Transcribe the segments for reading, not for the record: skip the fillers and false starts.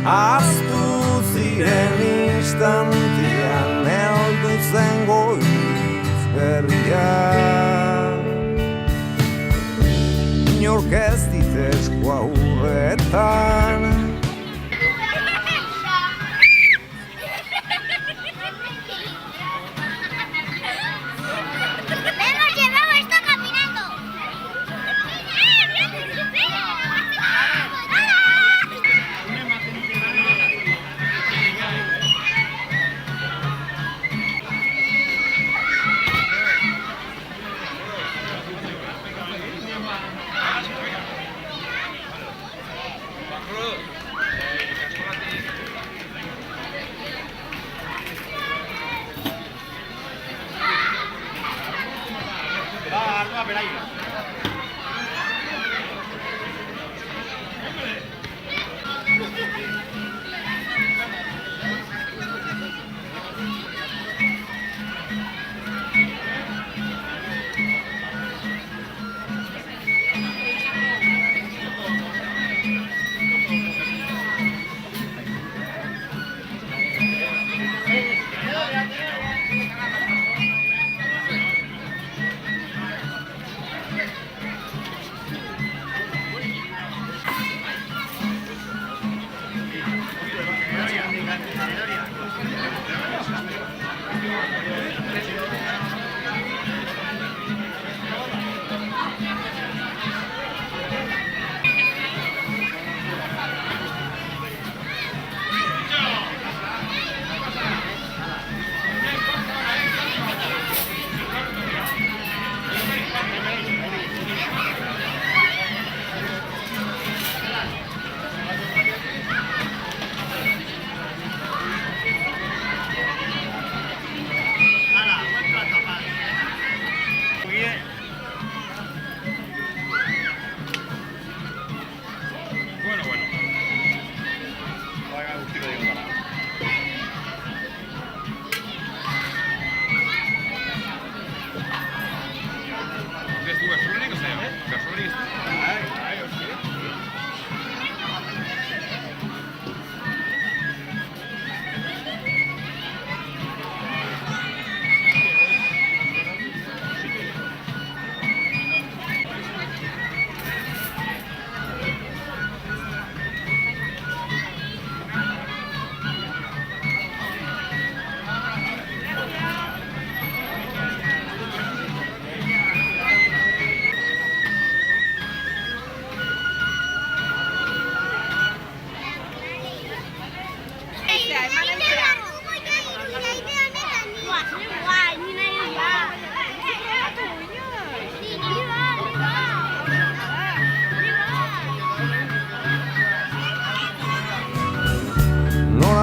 Aztu ziren instantian heldu zen goiz berria. Inork ez dit esku aurretan.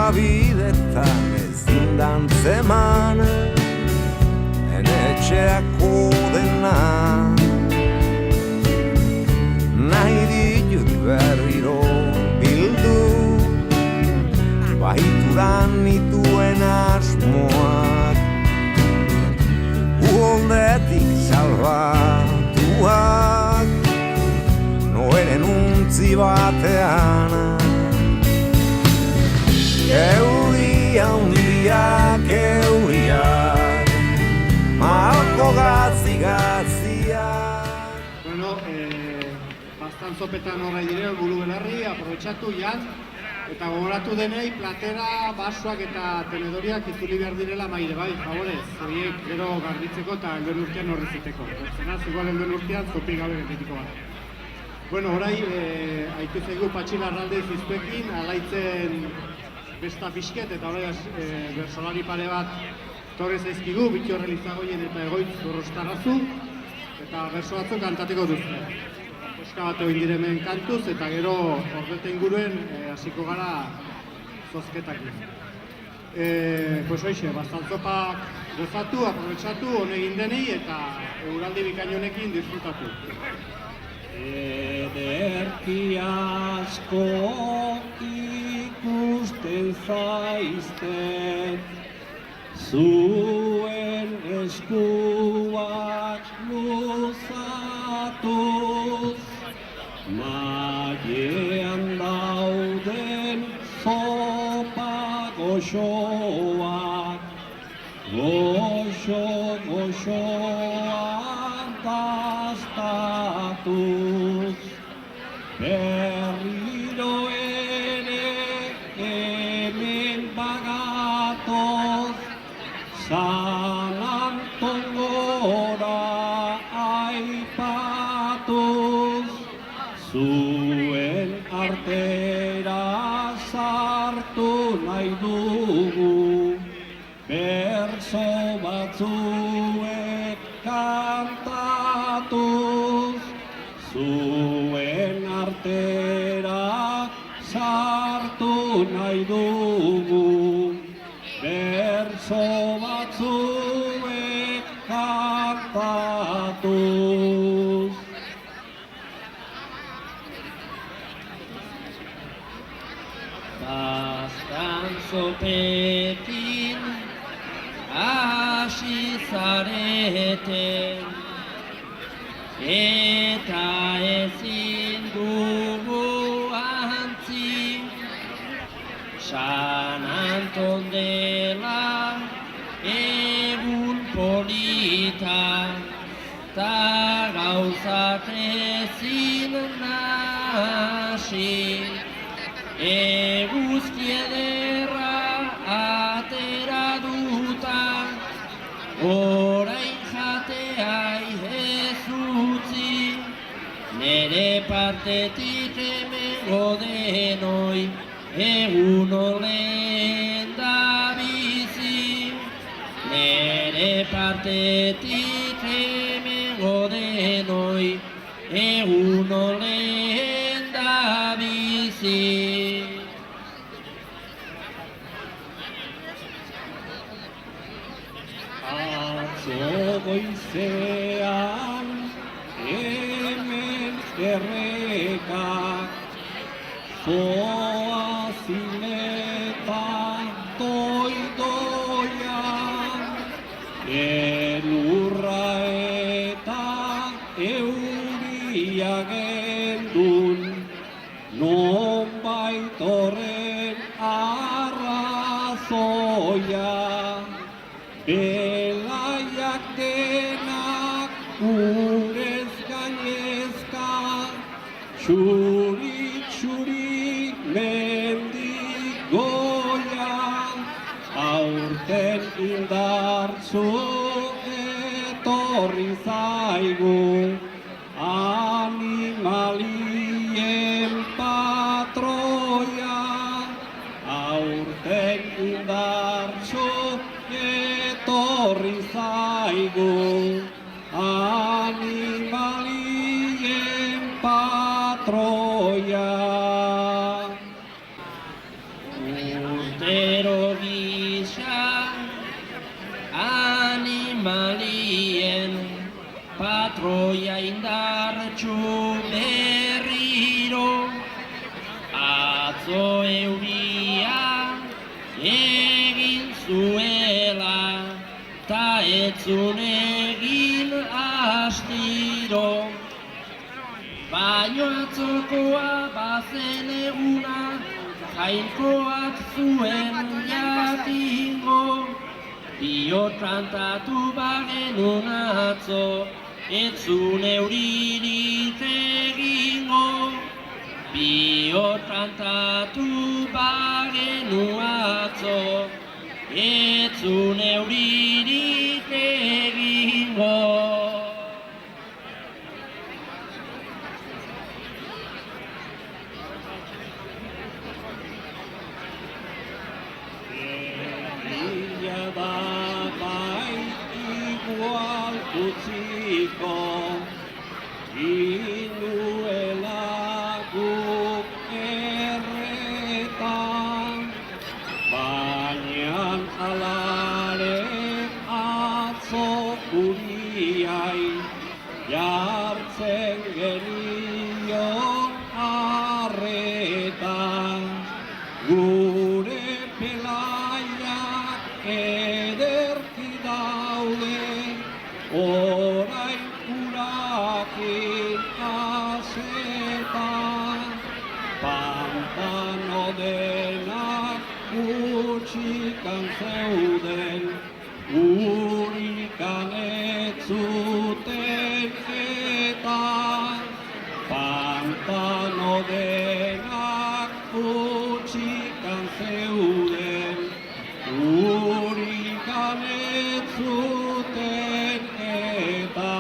Bidetan ezin dantzeman enetxeako dena nahi ditut berriro bildu bahituran nituen asmoak uholdetik salbatuak noeren untzi batean. Euriak, malko gatzi-gatziak. Bueno, bastan zopetan horrai dire, buru belarri, aprobetxatu jan, eta gogoratu denei platera, basoak eta tenedoriak itzuli behar direla maire, bai, favorez, horiek gero garbitzeko eta elduen urtean horreziteko. Zenaz, igual elduen urtean zopi gabe getetiko bat. Bueno, orai, haitu zaigu patxila arralde zizpekin, alaitzen besta pixket, eta horrez bersolari pare bat torre zaizkigu, biti horre lizagoien eta egoitz gorrostarrazu, eta berso batzuk kantateko duzte. Eska bat egin diremen kantuz, eta gero ordete inguruen hasiko gara zozketak. Pues hoxe, bastantzopak gozatu, aprobetxatu, honegin denei, eta euraldi bikain honekin disfrutatu. Ederki asko ikusten zaizten, zuen eskuak luzatuz, mailean dauden goxoak, goxoan dastatuz, berriro ere hemen bagatoz, San Anton gora aipatuz, zuen artera sartu nahi dugu, berso batzuek kantatuz, zuen artera sartu nahi dugu, berso batzuek kantatuz. Sopekin hasi zarete eta ezin dugu antzi, San Anton dela egun polita ta gauzak ezin nasi. Eguzki ederra atera duta, orain jateai ez utzi, nere partetik hemengo denoi, egun olen da bizi. Nere partetik hemengo denoi, egun olen da bizi. Goizean hemen errekak zoazin eta doidoian, elurra eta euria gendun, nonbait horren arrazoia, belaiak denak urez gainezka, txuri-txuri mendik goian, aurten indartzu etorri zaigu, animalien patroia, aurten indartzu etorri zaigu, animalien patroia. Urtero gisa animalien patroia indartsu berriro, atzo euria egin zuela, ta etzun egin astiro. Baino atzokoa bazen eguna, jainkoak zuen jakingo, biot kantatu bagenun atzo, etzun euririk egingo. Biot kantatu bagenu atzo, etzun euririk egingo. Egia da bai igual utziko, inuela guk erretan, baina alare atzo uriai jartzen genion arretan, gure pelaiak ederki daude, orain urakin asetan, pantano denak gutxikan zeuden, urikan ez zuten eta pantano denak gutxikan zeuden, urikan ez zuten eta.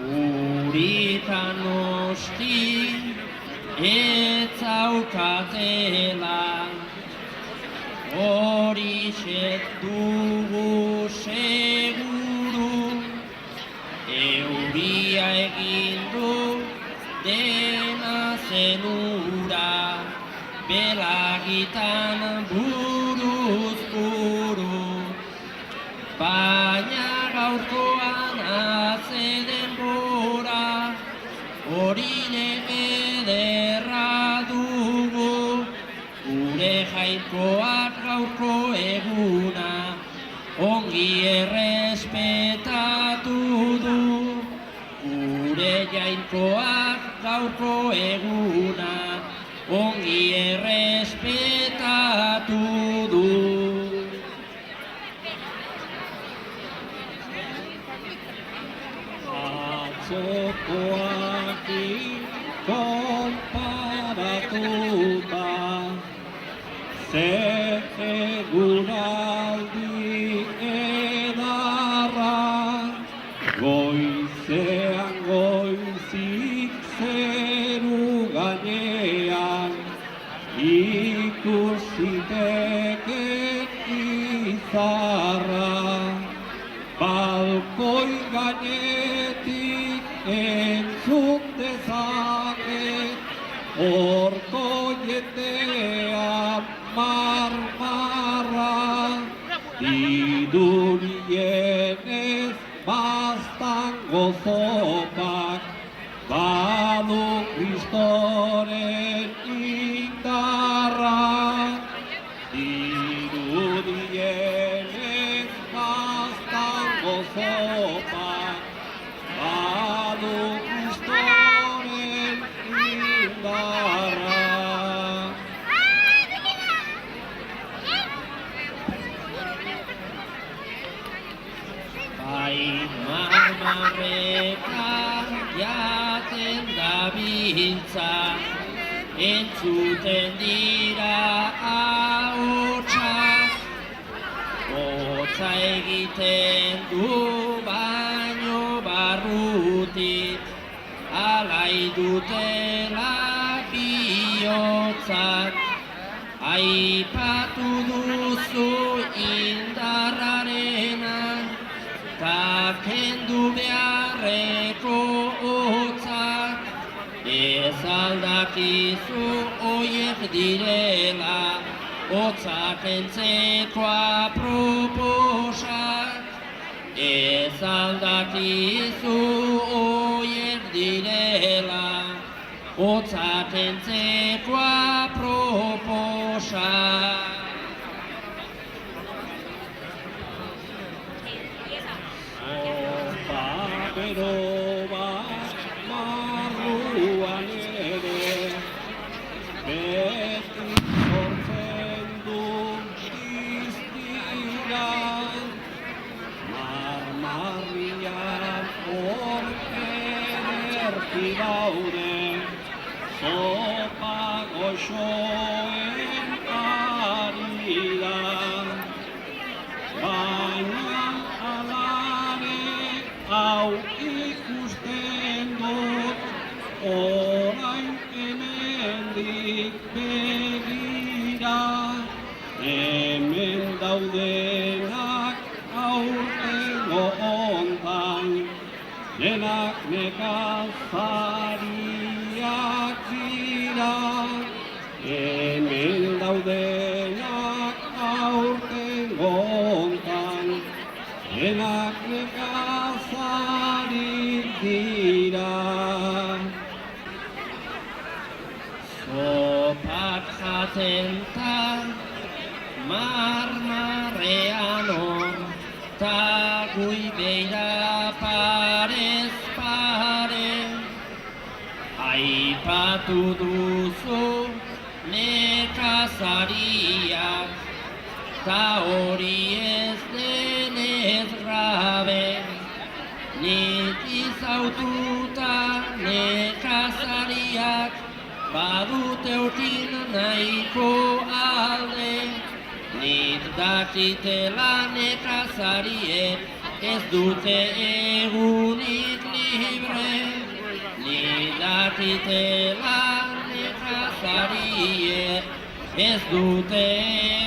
Uritan osti ez zaukatela, horixe dugu seguru, euria egin du dena zenura, belagitan buruz buru, baina gaurkoan haze denbora, hori ederra dugu, gure jainkoak gaurko eguna, ongi errespetatu du. Gure jainkoak gaurko eguna, ongi errespetatu du. Atzokoakin konparatuta, zer eguraldi edarra, goizean goizik zeru gainean, ikusiteken izarra, balkoi gainetik entzun dezaket, horko jendea marmarra, idurienez bastan gozopak, badu kristoren indarra, idurienez bastan gozopak, badu kristoren indarra. Bai marmarreka jaten dabiltza, entzuten dira ahotsak, hotza egiten du baino barrutik, alai dutela bihotzak, aipatu duzu indarrarena, ta kendu beharreko hotzak, ez aldakizu oiek direla, hotzak entzeko aproposak, ez aldakizu oiek direla, hotzak entzeko aproposak. Bero bat marruan ere, beti sortzen du diztira, marmarrian hor ederki daude, zopa goxoen ari da, baina hau ikusten dut, orain hemendik begira, hemen daudenak aurtengo hontan, denak nekazariak dira, hemen daudenak aurtengo hontan, denak nekazarik dira. Zopak jaten ta marmarrean hor, ta gui beira parez pare, aipatu duzu nekazariak, ta hori ez denez grabe, nik izaututa nekazariak, badute urtin nahiko alde, nik dakitela nekazariek, ez dute egunik libre, nik dakitela nekazariek, ez dute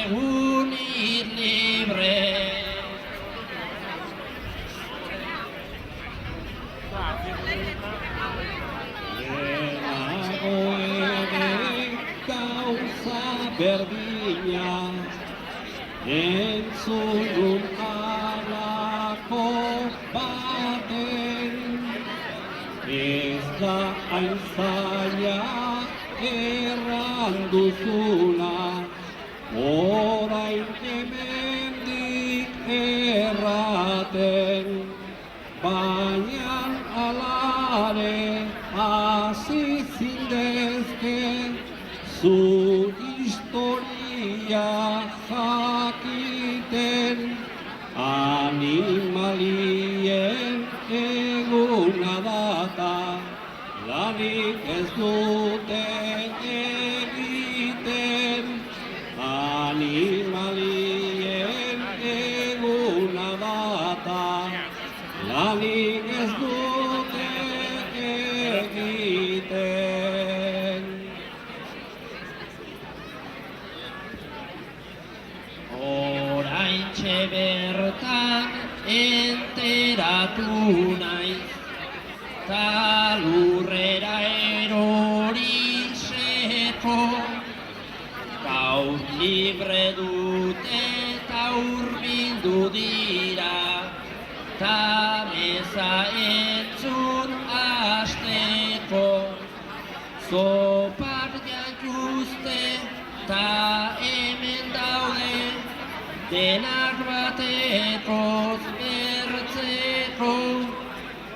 egunik libre. Lehenago ere gauza berdina, entzun halako baten, ez da hain zaila erran duzula, orain hemendik erraten, baina alare hasi zindezke, zu historia jakiten, animalien eguna data, lanik ez dute egiten, animalien eguna data, lanik ez dute egiten. Oraintxe bertan enteratu naiz, ta lurrera eroriseko, gaur libre dute ta hurbildu dira, ta meza entzun hasteko, zopak jantuzte ta hemen daude, denak batekoz bertzeko,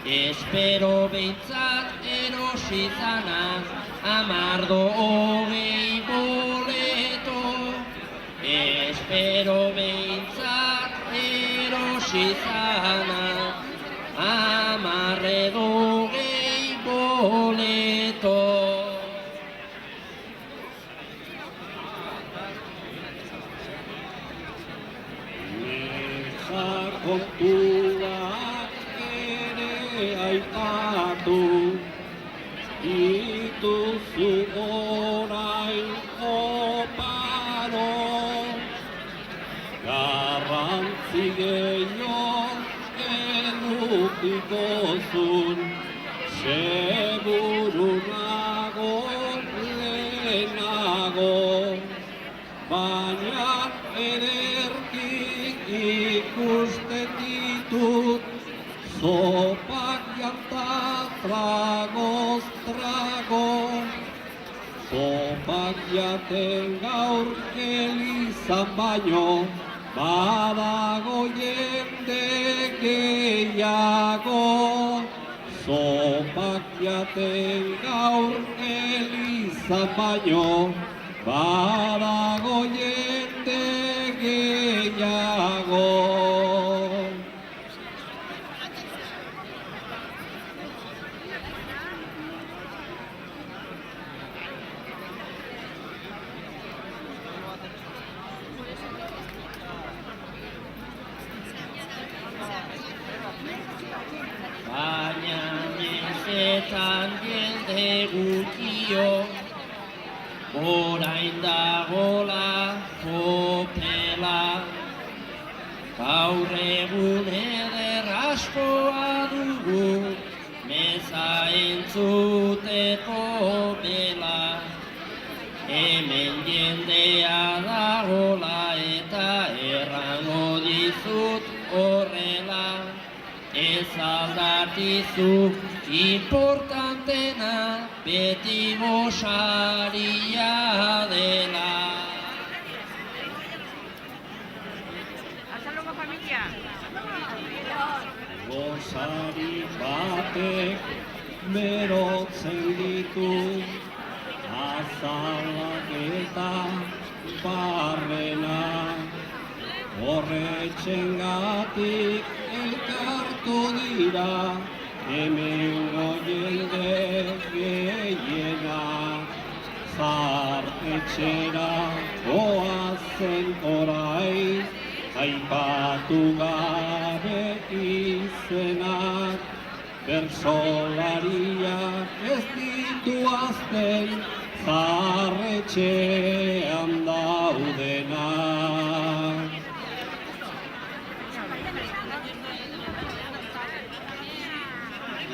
espero behintzat erosi zanaz, 10 do 20 boleto, espero behintzat erosi zanaz, 10 do 20 boleto. Kontuak ere aipatu, dituzu orain oparo, garrantzi gehiago edukikozun, seguru nago lehenago, baina ederki ikusten ditut, zopak janta tragoz trago, zopak jaten gaur elizan baino, badago jende gehiago, zopak jaten gaur elizan baino, badago jende gehiago. Baina mesetan jende gutio, orain dagola kopela, gaur egun eder askoa dugu, meza entzuteko bela, hemen jendea dagola eta errango dizut horrela, ez aldatizu importantena beti gosaria dela. Hasta luego, familia. Gosari batek berotzen ditu, azalak eta barrena. Horretxengatik elkartu dira, hemengo jende gehiena. Zahar etxera goazen orain, aipatu gabe izenak. Bersolariak ez ditu azten, zahar etxean daudenak.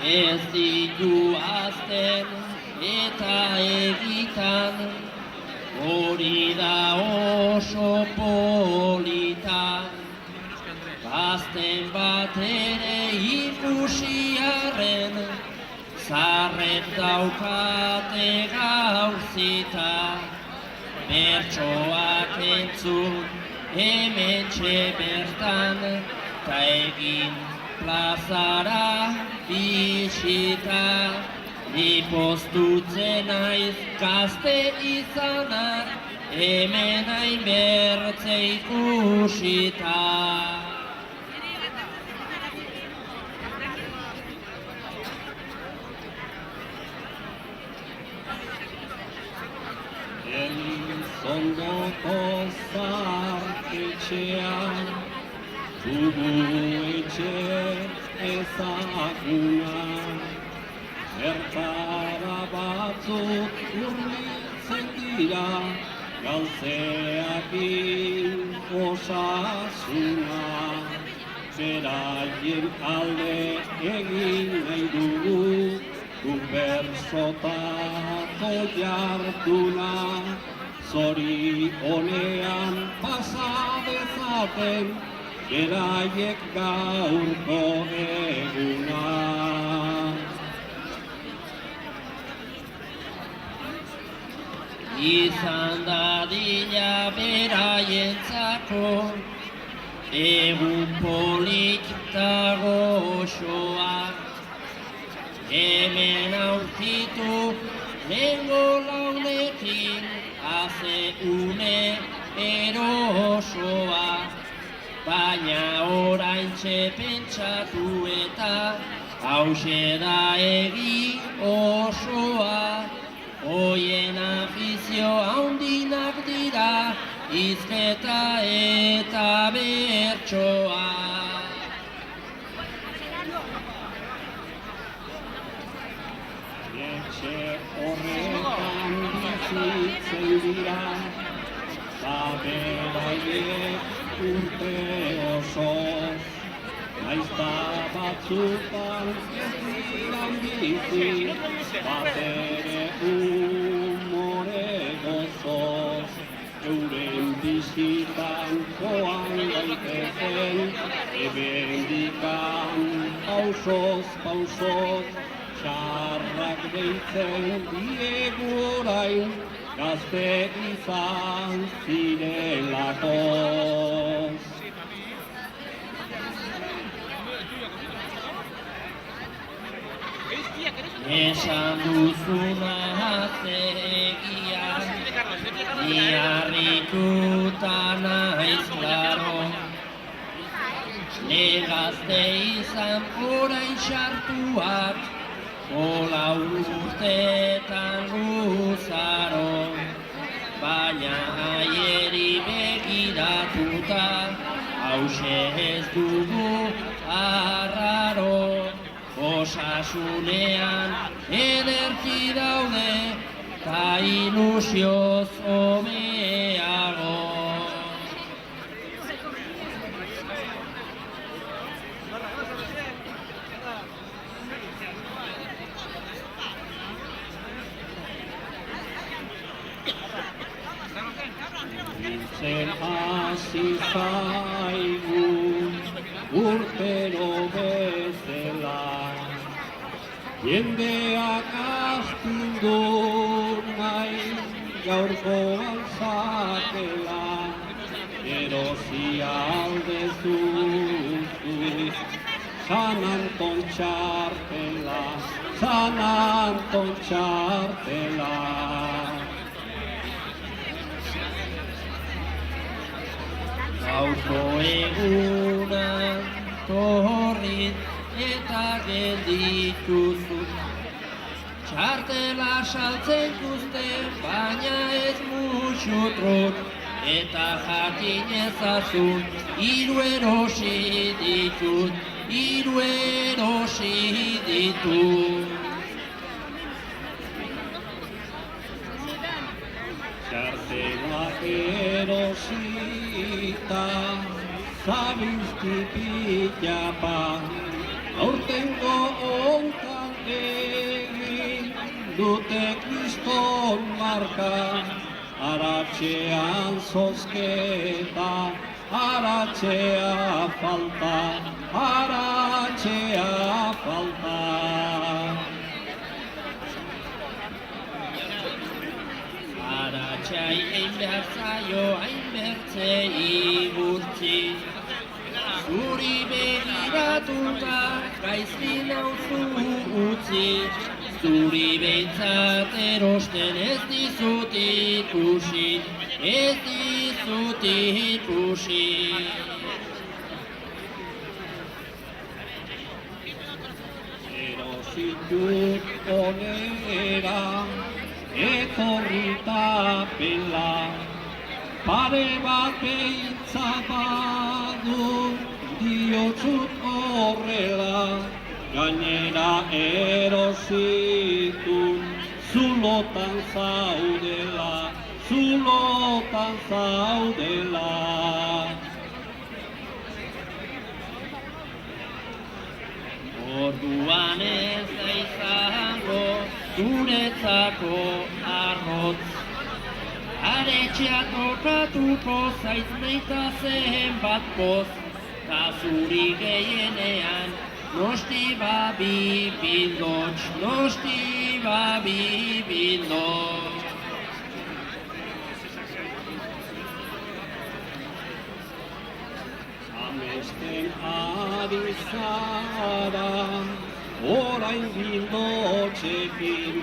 Ez ditu azten eta egitan, hori da oso polita. Gazten bat ere ikusiarren, zarret daukate gauzita. Bertsoak entzun hementxe bertan, ta egin plazara bisita. Ni postutzen naiz gazte izanak, hemen hainbertze ikusita. Elizondoko zartetxean, dugu etxe ezaguna. Zertara batzuk hurbiltzen dira, galtzeakin osasuna. Beraien alde egin nahi dugu, guk bersotako jarduna. Zori honean pasa dezaten, beraiek gaurko eguna. Izan dadila beraientzako, egun polit eta goxoa. Hemen aurkitu lengo launekin, haze une erosoa. Baina oraintxe pentsatu eta hauxe da egi osoa. Hoien afizio handinak dira, hizketa eta bertsoa. Etxe horretan bizitzen dira, ta beraiek urte osoz. Naizta batzutan ez diran bizi, batere umore gozoz. Euren bizitan joan daitezen, ebendikan pausoz, pausoz. Txarrak deitzen diegu orain, gazte izan zirelakoz. Esan duzuna egia, ni harrituta naiz klaro. Ne gazte izan orain sartuak, hola urtetan luzaro. Baina aieri begiratuta, hauxe ez dugu arraro. Osasunean ederki daude, ta ilusioz hobeago. Zer hasi zaigu urtero bezala, jendeak astindu nahi gaurko alzatela. Erosi aldezuzu San Anton txartela, San Anton txartela. Gaurko egunan torrit eta geldituzu. Txartela saltzen guzte, baina ez musutrot, eta jakin ezazun, hiru erosi ditut, hiru erosi ditut. Txartela erosita, zabizki pilapa, aurtengo onkan egin dute kriston marka, aratxean zozketa, aratxea falta, aratxea falta. Aratxai egin behar zaio, hain bertze igurtzi. Zuri begiratuta, gaizki nauzu utzi. Zuri behintzat erosten ez dizut ikusi, ez dizut ikusi. Erositut onera, etorrita pela, pare bat behintzat badu, diotzut horrela, gainera erositut, zulotan zaudela, zulotan zaudela. Orduan ez da izango zuretzako arrotz. Aretxea tokatuko zaiz neita zenbat poz, ta zuri gehienean nosti babi bildotx, nosti babi bildotx. Amesten ari zara, orain bildotxekin,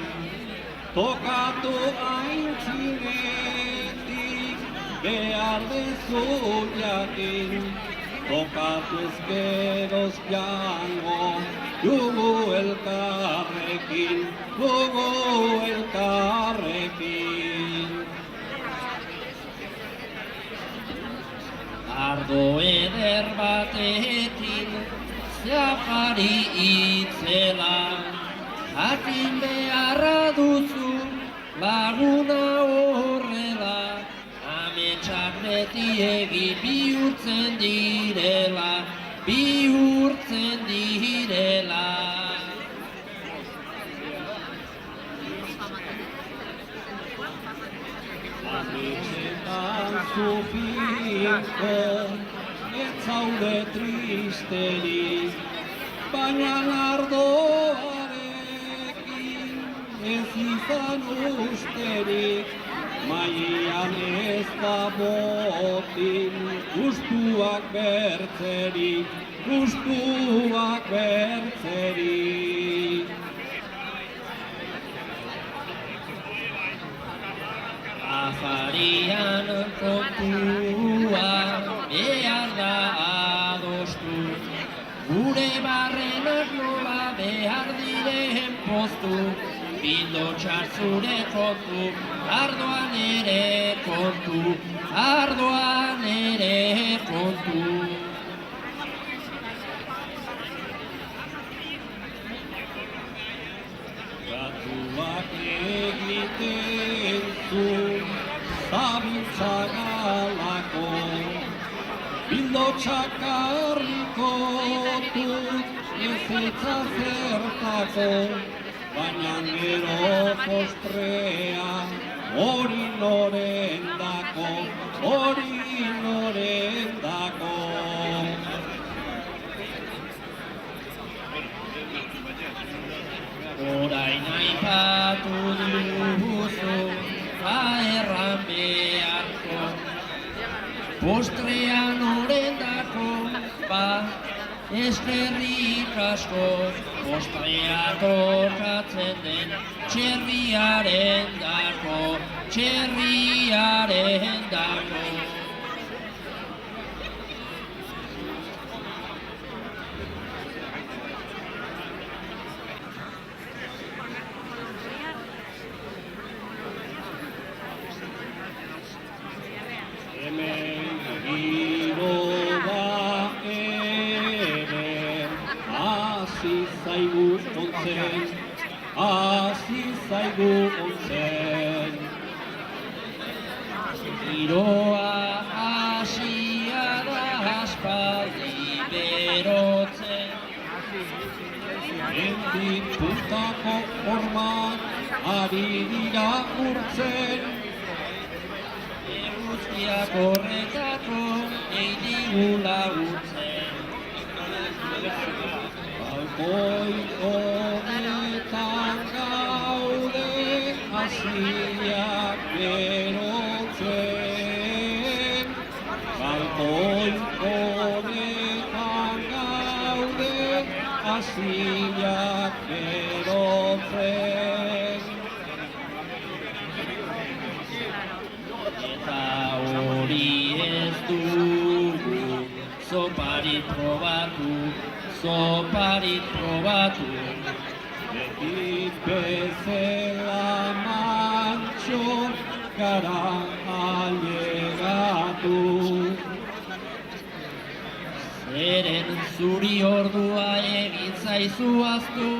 tokatu aintzinetik, behar dezu jakin, tokatuz geroz jango, jugu elkarrekin, jugu elkarrekin. Ardo eder batekin, zeafari itzela, jakin beharra duzu, laguna horrela, ametsak beti egi bihurtzen direla, bihurtzen direla. Ametsetan zupinko, ez zaude tristerik, baina ardoarekin ez izan usterik, mailan ez da botin, gustuak bertzerik, gustuak bertzerik. Afarian kontua behar da adostu, gure barrenak nola behar diren postu, bildotxar zure kontu, ardoan ere kontu, ardoan ere kontu. Gatuak egiten zu, zabiltza galako, bildotxak harriko dut, ez etza zertako, baina gero postrea, hori norendako, hori norendako. Orain aipatu duzu, erran beharko, postrean orendako, eskerri asko, postrea tokatzen den, txerriaren dako, txerriaren dako. Hemen giro da ere, hasi zaigu ontzen, hasi zaigu ontzen. Giroa hasia da aspaldi berotzen, Mendik puntako formak ari dira urtzen, guztiak horretako eidigula urtzen. balkoi honetan gaude hasiak berotzen. Balkoi honetan gaude hasiak berotzen. Eta hori ez dugu, zoparit probatu. Beti bezala mantxo gara ailegatu. Zeren zuri ordua egin zaizu aztu,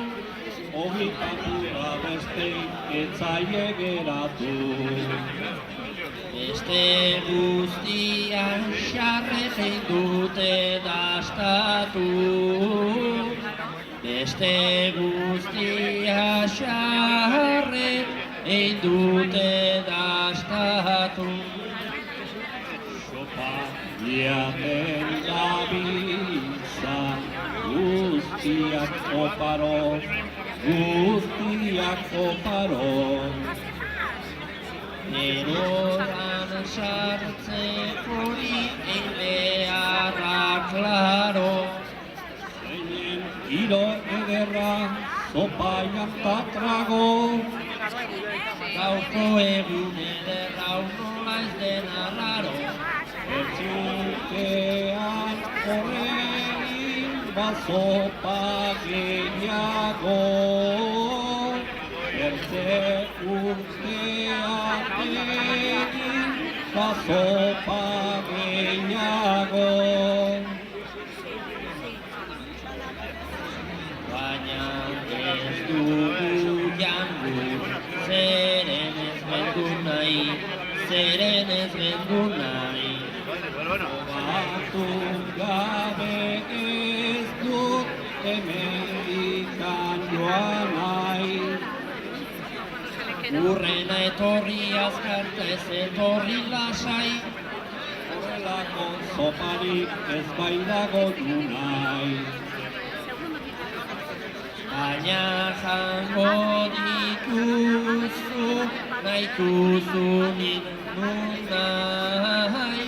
Ogitatua beste etzaile geratu. beste guztian xarretein dute dastatu. Beste guztia xarretein dute dastatu. Sopa jaten gabiltza, guztiak oparo, guztiak oparo. Eroan sartzeko egin beharra klaro. Zeinen giro ederra, sopa jantatrago. Gaurko egun ederra nola ez dena raro. Ertzutean horrein basopa gehiago. Ertze urtean egin basopa gehiago. Baina ez dugu jangu, zeren ez bendu nahi, zeren ez bendu nahi. Batu gabe ez dut hemendikan joan nahi. Urrena etorri azkarta ez etorri lasai. Horrelako soparik ez baitago du nahi. Baina jango dituzu, nahituzu nun nahi.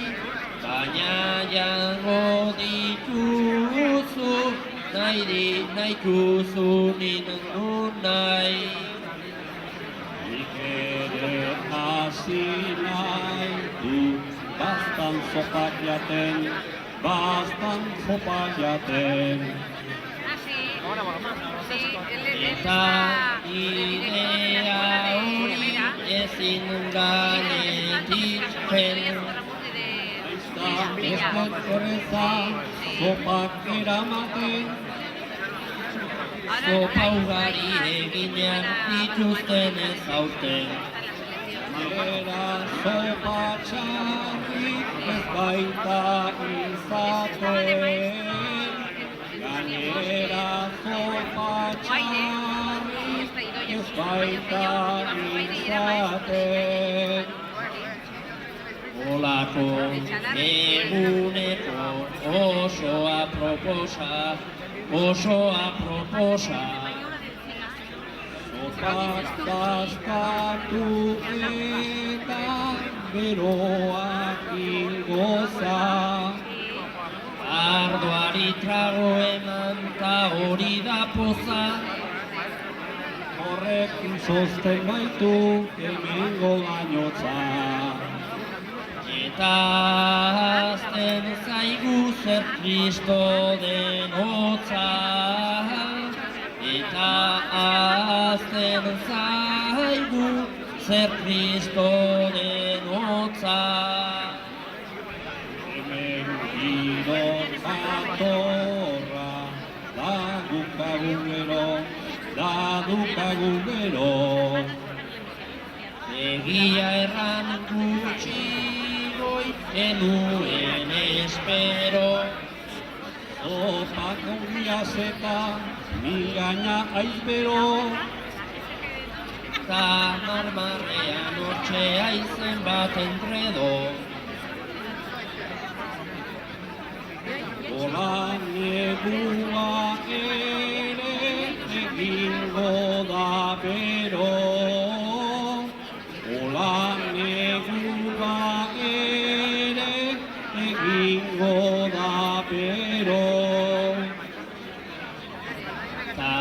Baina jango dituzu, nahituzu nun nahi. Nik ere hasi nahi dut, bastan sopak jaten, bastan sopak jaten. Eta idea hori ezin ganetik zen. Aizta ez dut horrezan, sopak eramaten. Zopa ugari eginean dituzten ez aurten. Gainera sopa txarrik ez baita izaten. Gainera sopa txarrik ez baita izaten. Olako eguneko oso aproposa, oso aproposa. Sopak dastatu eta beroak ingoza. Ardoari trago eman ta hori da poza. Horrekin zozten gaitu hemengo gainotza. Eta azten zaigu zer Kristo den hotza. Eta azten zaigu zer Kristo den hotza. Hemen gidon jatorra, dagukagun gero. Egia erran gutxi goi genuen espero. Zopak ongiaz eta migaina aizbero. Ta marmarrean hortxea izen bat entredo. Hola negua ere egingo da bero. Hola negua ere egingo da bero. Ta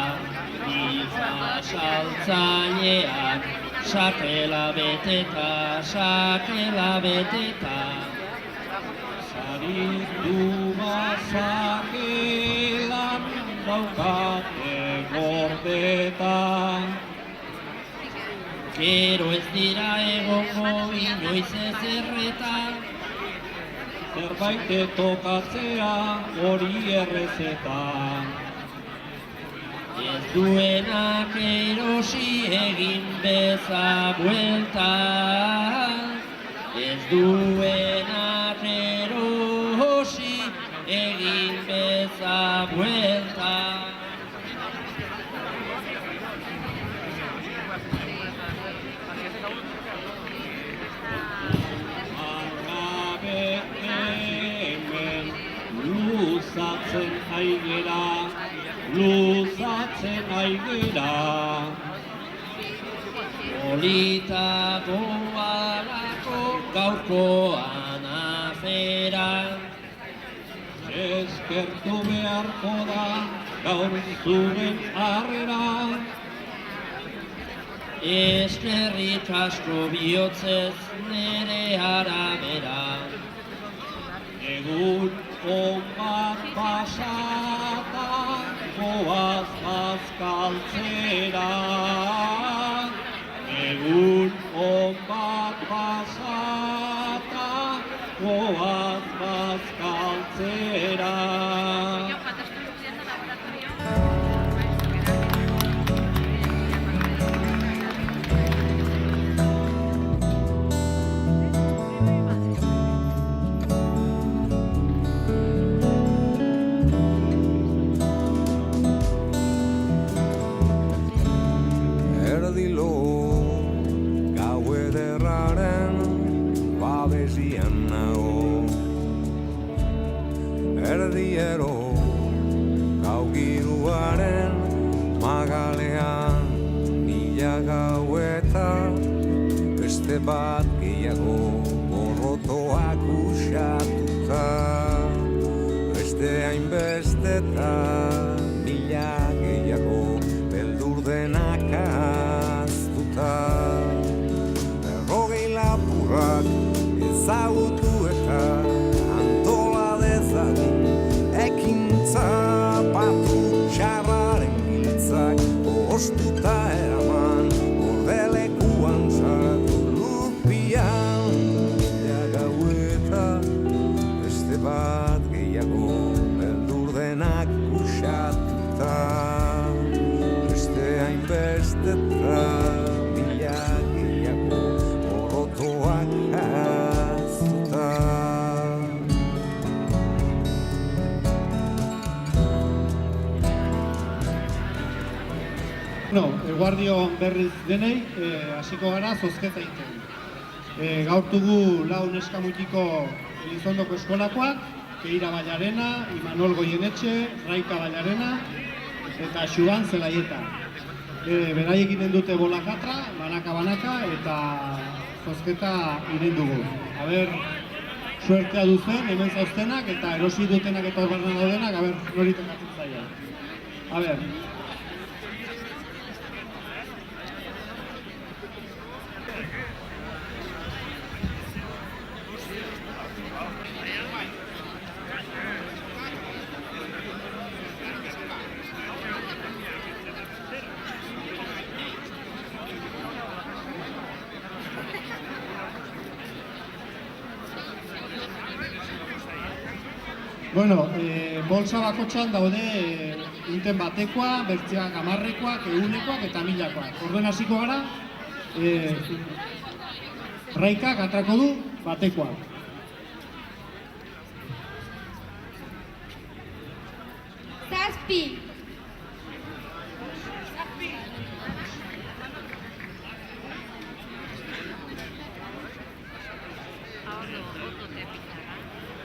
biza saltzaileak sakela beteta. Saritu bazakelan daukate gordeta. Gero ez dira egongo inoiz ez erreta. Zerbait tokatzea hori errezeta. Ez duenak erosi egin beza buelta. Ez duenak erosi egin beza buelta. Arrabe hemen luzatzen aigera. Polita goarako gaurkoan afera. Eskertu beharko da gaur zuen harrera. Eskerrik asko bihotzez nere arabera. Egun on bat pasata goaz bazkaltzera. Egun on bat pasata goaz bazkaltzera. Erdilo gau ederraren babesian nago. Erdiero gau giruaren magalean mila gau eta beste bat gehiago gorrotoak usatuta. Beste hainbeste eta mila gehiago beldur denak ahaztuta. Berrogei lapurrak ezagutu eta antola dezagun ekintza. Patu txarraren giltzak ostuta eraman ordelekuan saratu lupian. Mila gau eta beste bat gehiago beldur denak usatuta. Hainbeste eta mila gehiago gorrotoak ahaztuta. Eguardio berriz denei, hasiko gara zozketa egiten. Gaur dugu lau neskamutiko Elizondoko eskolakoak, Keira Bailarena, Imanol Goienetxe, Raika Bailarena eta Xuan Zelaieta. Beraiek inen dute bolakatra, banaka, eta zozketa inen dugu. Aber, suertea duzen, hemen zauztenak, eta erosi dutenak eta horbarna daudenak, aber, nori tokatzen zaila. A ber. Bueno, bolsa bakotxan daude inten batekoa, bertzeak 10-ekoak, 100-ekoak eta 1000-ekoak. Orduan hasiko gara, Raikak atrako du batekoa. Zazpi.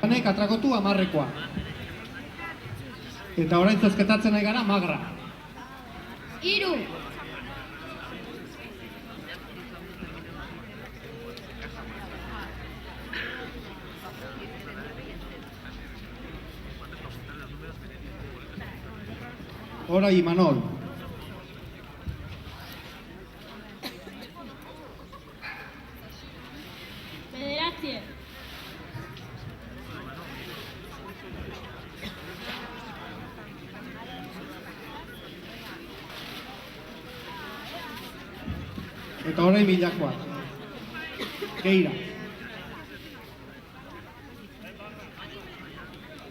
Hanek atrakotu 10-ekoa. Eta orain zozketatzen nahi gara magra. 3. Hora Imanol. Bederatzi. Eta orain 1000-ekoak. Keira.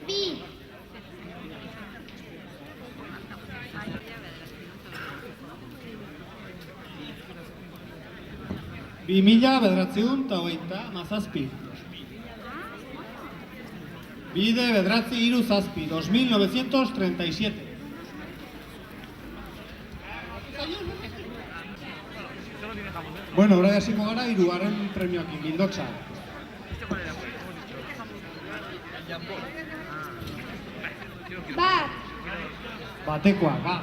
2. Bimila bederatziehun eta hogeita hamazazpi. Bide bederatzi hiru zazpi, 2937. Bueno, orain hasiko gara 3. premioakin, bildotxa. Bat. Batekoa, ba.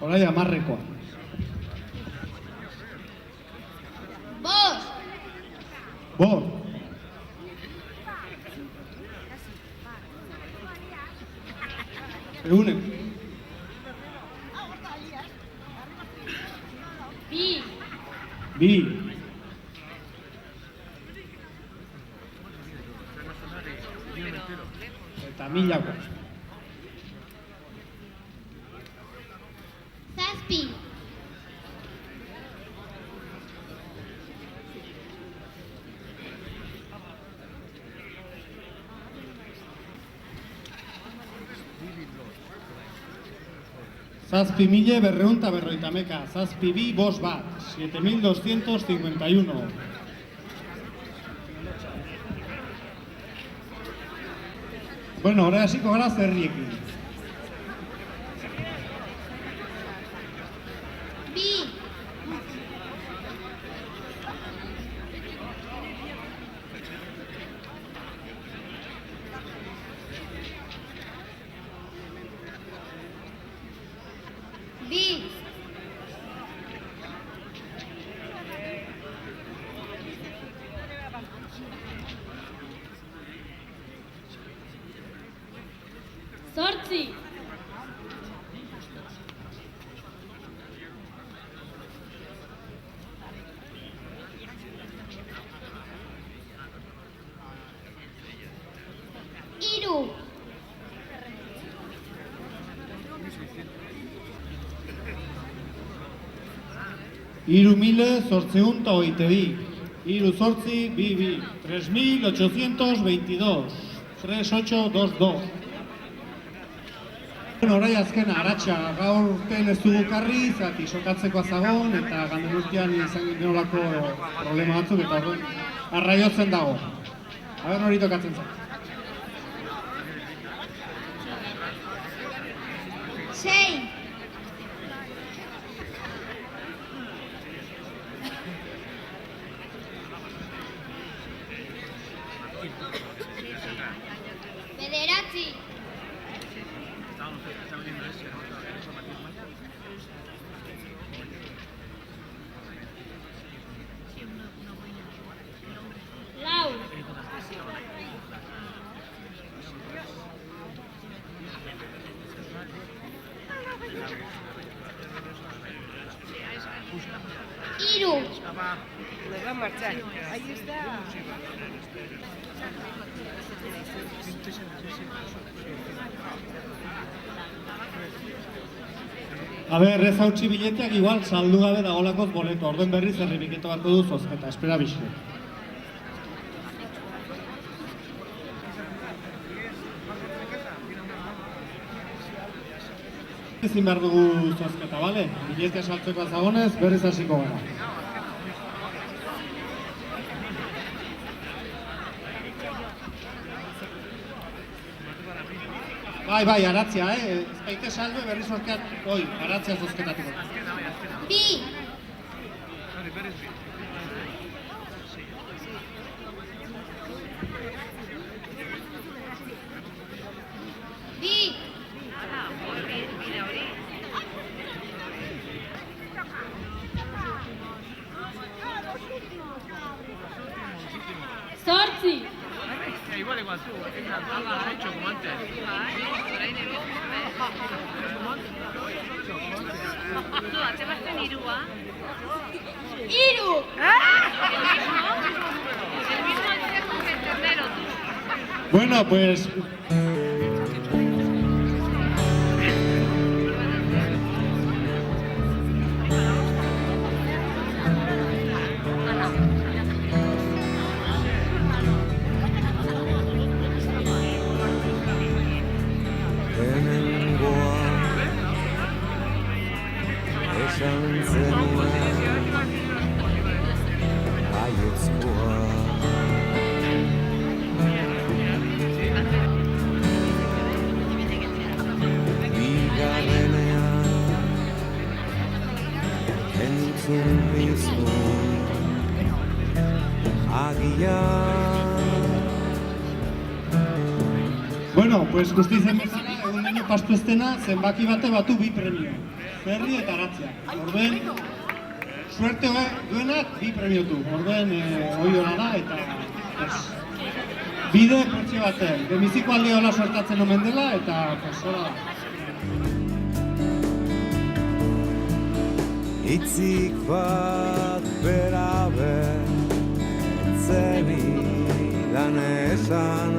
Horai 10-ekoa. Bost. Bor. Egunek. Bi. Bi. Eta 1000-ekoa. Zazpi. Zazpi mila berrehun eta berrogeita hamaika. Zazpi bi bost bat. 7251. Bueno, ahora hasiko gara zerriekin. Bi. Bi. Zortzi. Hiru. Hiru mila zortziehun eta hogeita bi. Hiru zortzi, bi, bi. 3822. 3822. Bueno, orai azkena, Aratxa, gaur urten ez dugu karri, zati sokatzeko azagon, eta ganden urtean izan genolako problema batzuk, eta horren arraiotzen dago. Aber hori tokatzen zen. Sei. Bederatzi. Hiru. Aber, ez hautsi bileteak igual saldu gabe dagolakoz boleto, orduen berriz erribiketo batko du zozketa, espera bixe. Ezin behar dugu zozketa, bale? Biletea saltzeko zagonez, berriz hasiko gara. Bai, aratzea, ez baite saldu, berriz sorteat, aratzea zozketatuko. Bi. Bi. Zortzi. Hiru. Bueno, pues... Lehenengoa esan zenuen baiezkoa. Bigarrenean entzun nizun agian. Bueno, pues guzti zen bezala, egun neno pastu estena zenbaki bate batu bi premio. Ferri eta aratzea. Orduen, suerte duenak bi premiotu. Orduen, hori hona da eta... bide protxe baten. Demiziko alde hola suertatzen omen dela eta hori da. Itzik bat berabe zenidan esan